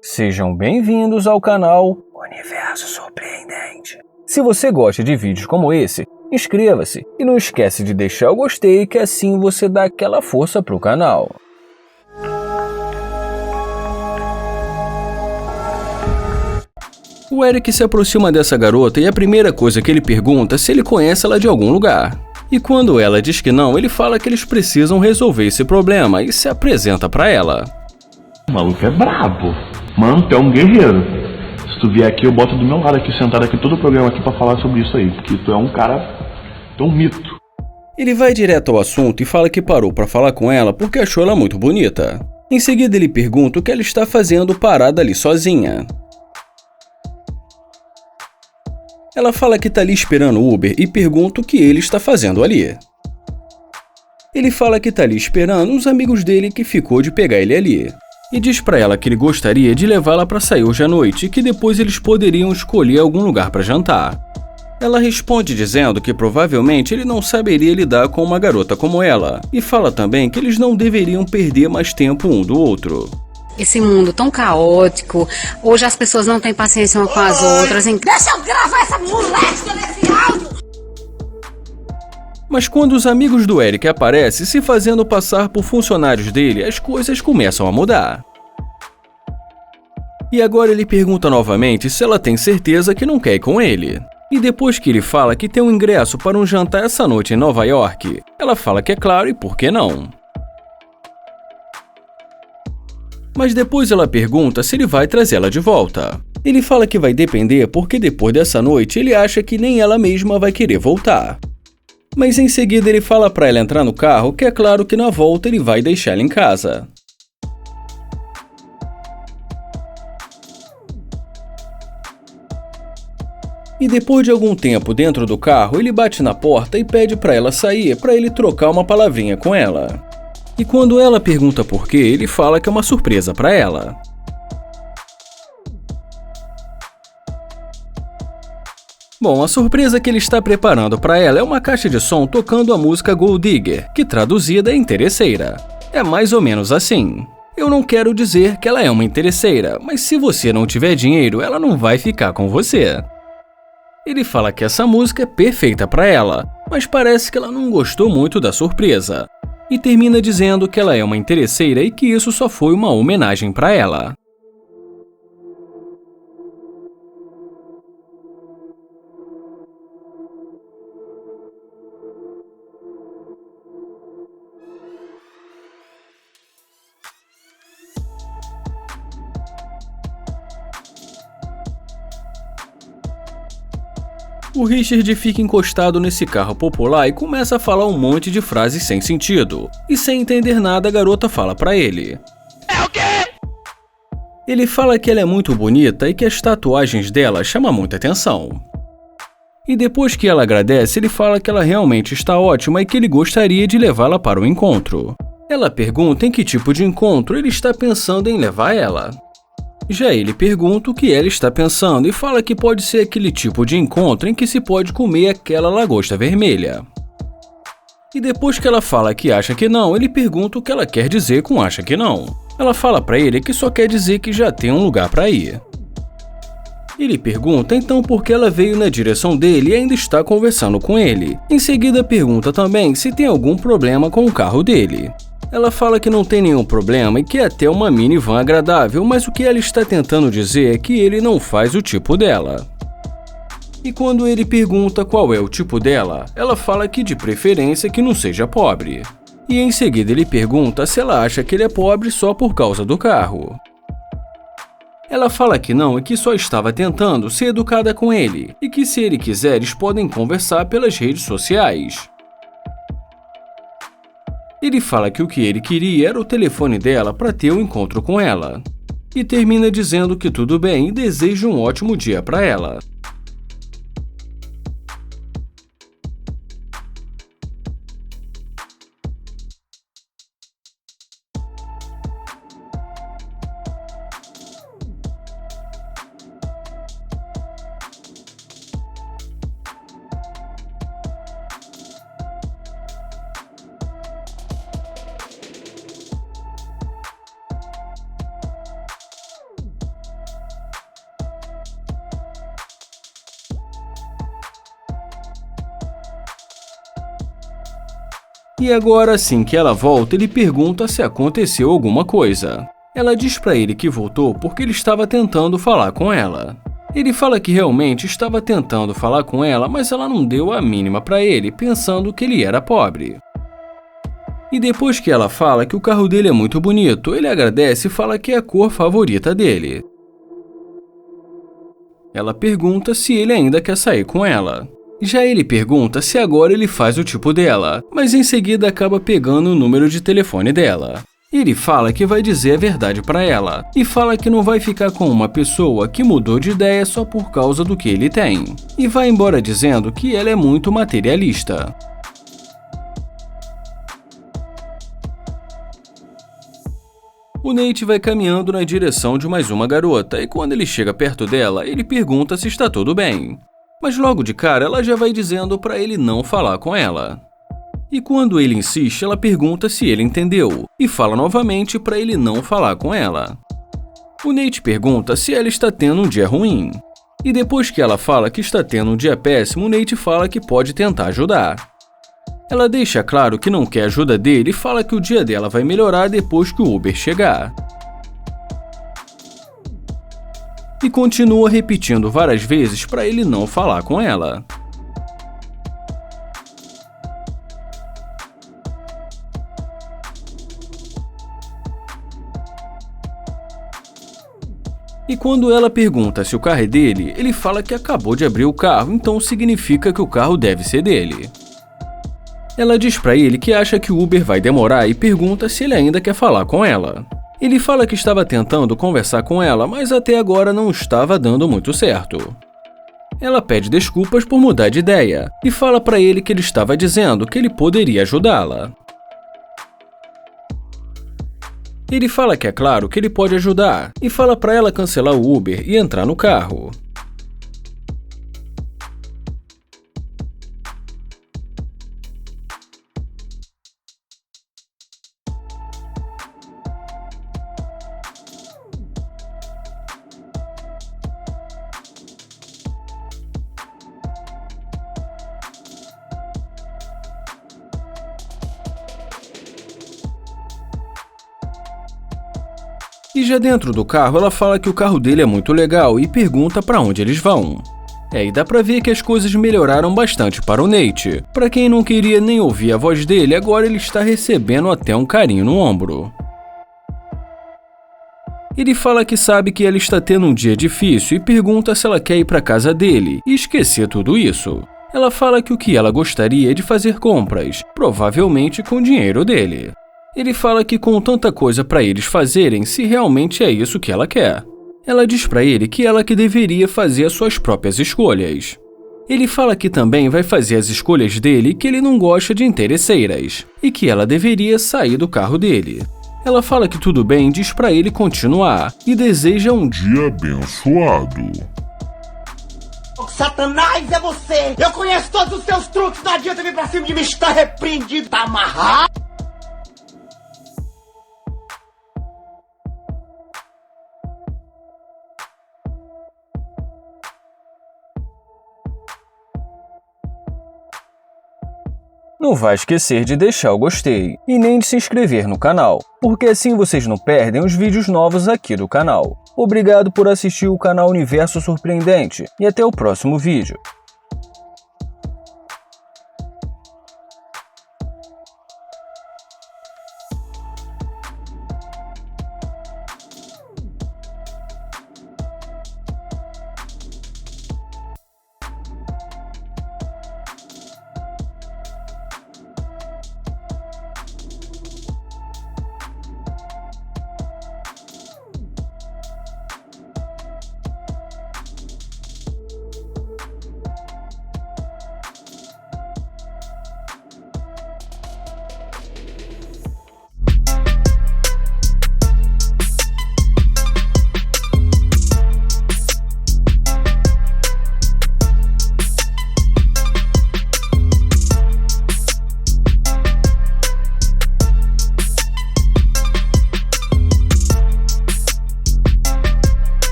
Sejam bem-vindos ao canal Universo Surpreendente. Se você gosta de vídeos como esse, inscreva-se e não esquece de deixar o gostei, que assim você dá aquela força pro canal. O Eric se aproxima dessa garota e a primeira coisa que ele pergunta é se ele conhece ela de algum lugar. E quando ela diz que não, ele fala que eles precisam resolver esse problema e se apresenta pra ela. O maluco é brabo. Mano, tu é um guerreiro. Se tu vier aqui, eu boto do meu lado aqui, sentado aqui todo o programa aqui pra falar sobre isso aí. Porque tu é um cara, tu é um mito. Ele vai direto ao assunto e fala que parou pra falar com ela porque achou ela muito bonita. Em seguida ele pergunta o que ela está fazendo parada ali sozinha. Ela fala que tá ali esperando o Uber e pergunta o que ele está fazendo ali. Ele fala que tá ali esperando os amigos dele que ficou de pegar ele ali. E diz pra ela que ele gostaria de levá-la pra sair hoje à noite e que depois eles poderiam escolher algum lugar pra jantar. Ela responde dizendo que provavelmente ele não saberia lidar com uma garota como ela. E fala também que eles não deveriam perder mais tempo um do outro. Esse mundo tão caótico, hoje as pessoas não têm paciência umas com as outras. Deixa eu gravar essa moléstia nesse áudio! Mas quando os amigos do Eric aparecem se fazendo passar por funcionários dele, as coisas começam a mudar. E agora ele pergunta novamente se ela tem certeza que não quer ir com ele. E depois que ele fala que tem um ingresso para um jantar essa noite em Nova York, ela fala que é claro e por que não. Mas depois ela pergunta se ele vai trazê-la de volta. Ele fala que vai depender porque depois dessa noite ele acha que nem ela mesma vai querer voltar. Mas em seguida ele fala pra ela entrar no carro, que é claro que na volta ele vai deixar ela em casa. E depois de algum tempo dentro do carro, ele bate na porta e pede pra ela sair pra ele trocar uma palavrinha com ela. E quando ela pergunta por quê, ele fala que é uma surpresa pra ela. Bom, a surpresa que ele está preparando para ela é uma caixa de som tocando a música Gold Digger, que traduzida é interesseira. É mais ou menos assim. Eu não quero dizer que ela é uma interesseira, mas se você não tiver dinheiro, ela não vai ficar com você. Ele fala que essa música é perfeita para ela, mas parece que ela não gostou muito da surpresa. E termina dizendo que ela é uma interesseira e que isso só foi uma homenagem para ela. O Richard fica encostado nesse carro popular e começa a falar um monte de frases sem sentido. E sem entender nada, a garota fala pra ele. É o quê? Ele fala que ela é muito bonita e que as tatuagens dela chamam muita atenção. E depois que ela agradece, ele fala que ela realmente está ótima e que ele gostaria de levá-la para o encontro. Ela pergunta em que tipo de encontro ele está pensando em levar ela. Já ele pergunta o que ela está pensando e fala que pode ser aquele tipo de encontro em que se pode comer aquela lagosta vermelha. E depois que ela fala que acha que não, ele pergunta o que ela quer dizer com acha que não. Ela fala pra ele que só quer dizer que já tem um lugar pra ir. Ele pergunta então por que ela veio na direção dele e ainda está conversando com ele. Em seguida pergunta também se tem algum problema com o carro dele. Ela fala que não tem nenhum problema e que é até uma minivan agradável, mas o que ela está tentando dizer é que ele não faz o tipo dela. E quando ele pergunta qual é o tipo dela, ela fala que de preferência que não seja pobre. E em seguida ele pergunta se ela acha que ele é pobre só por causa do carro. Ela fala que não e que só estava tentando ser educada com ele, e que se ele quiser eles podem conversar pelas redes sociais. Ele fala que o que ele queria era o telefone dela para ter um encontro com ela. E termina dizendo que tudo bem e deseja um ótimo dia para ela. E agora, assim que ela volta, ele pergunta se aconteceu alguma coisa. Ela diz pra ele que voltou porque ele estava tentando falar com ela. Ele fala que realmente estava tentando falar com ela, mas ela não deu a mínima pra ele, pensando que ele era pobre. E depois que ela fala que o carro dele é muito bonito, ele agradece e fala que é a cor favorita dele. Ela pergunta se ele ainda quer sair com ela. Já ele pergunta se agora ele faz o tipo dela, mas em seguida acaba pegando o número de telefone dela. Ele fala que vai dizer a verdade pra ela, e fala que não vai ficar com uma pessoa que mudou de ideia só por causa do que ele tem. E vai embora dizendo que ela é muito materialista. O Nate vai caminhando na direção de mais uma garota, e quando ele chega perto dela, ele pergunta se está tudo bem. Mas logo de cara ela já vai dizendo pra ele não falar com ela. E quando ele insiste, ela pergunta se ele entendeu, e fala novamente pra ele não falar com ela. O Nate pergunta se ela está tendo um dia ruim. E depois que ela fala que está tendo um dia péssimo, o Nate fala que pode tentar ajudar. Ela deixa claro que não quer ajuda dele e fala que o dia dela vai melhorar depois que o Uber chegar. E continua repetindo várias vezes para ele não falar com ela. E quando ela pergunta se o carro é dele, ele fala que acabou de abrir o carro, então significa que o carro deve ser dele. Ela diz pra ele que acha que o Uber vai demorar e pergunta se ele ainda quer falar com ela. Ele fala que estava tentando conversar com ela, mas até agora não estava dando muito certo. Ela pede desculpas por mudar de ideia e fala pra ele que ele estava dizendo que ele poderia ajudá-la. Ele fala que é claro que ele pode ajudar e fala pra ela cancelar o Uber e entrar no carro. E já dentro do carro, ela fala que o carro dele é muito legal e pergunta pra onde eles vão. E dá pra ver que as coisas melhoraram bastante para o Nate. Pra quem não queria nem ouvir a voz dele, agora ele está recebendo até um carinho no ombro. Ele fala que sabe que ela está tendo um dia difícil e pergunta se ela quer ir pra casa dele e esquecer tudo isso. Ela fala que o que ela gostaria é de fazer compras, provavelmente com o dinheiro dele. Ele fala que com tanta coisa pra eles fazerem, se realmente é isso que ela quer. Ela diz pra ele que ela que deveria fazer as suas próprias escolhas. Ele fala que também vai fazer as escolhas dele e que ele não gosta de interesseiras, e que ela deveria sair do carro dele. Ela fala que tudo bem, diz pra ele continuar, e deseja um dia abençoado. Satanás é você! Eu conheço todos os seus truques, não adianta vir pra cima de mim, está repreendido, tá amarrado! Não vai esquecer de deixar o gostei e nem de se inscrever no canal, porque assim vocês não perdem os vídeos novos aqui do canal. Obrigado por assistir o canal Universo Surpreendente e até o próximo vídeo.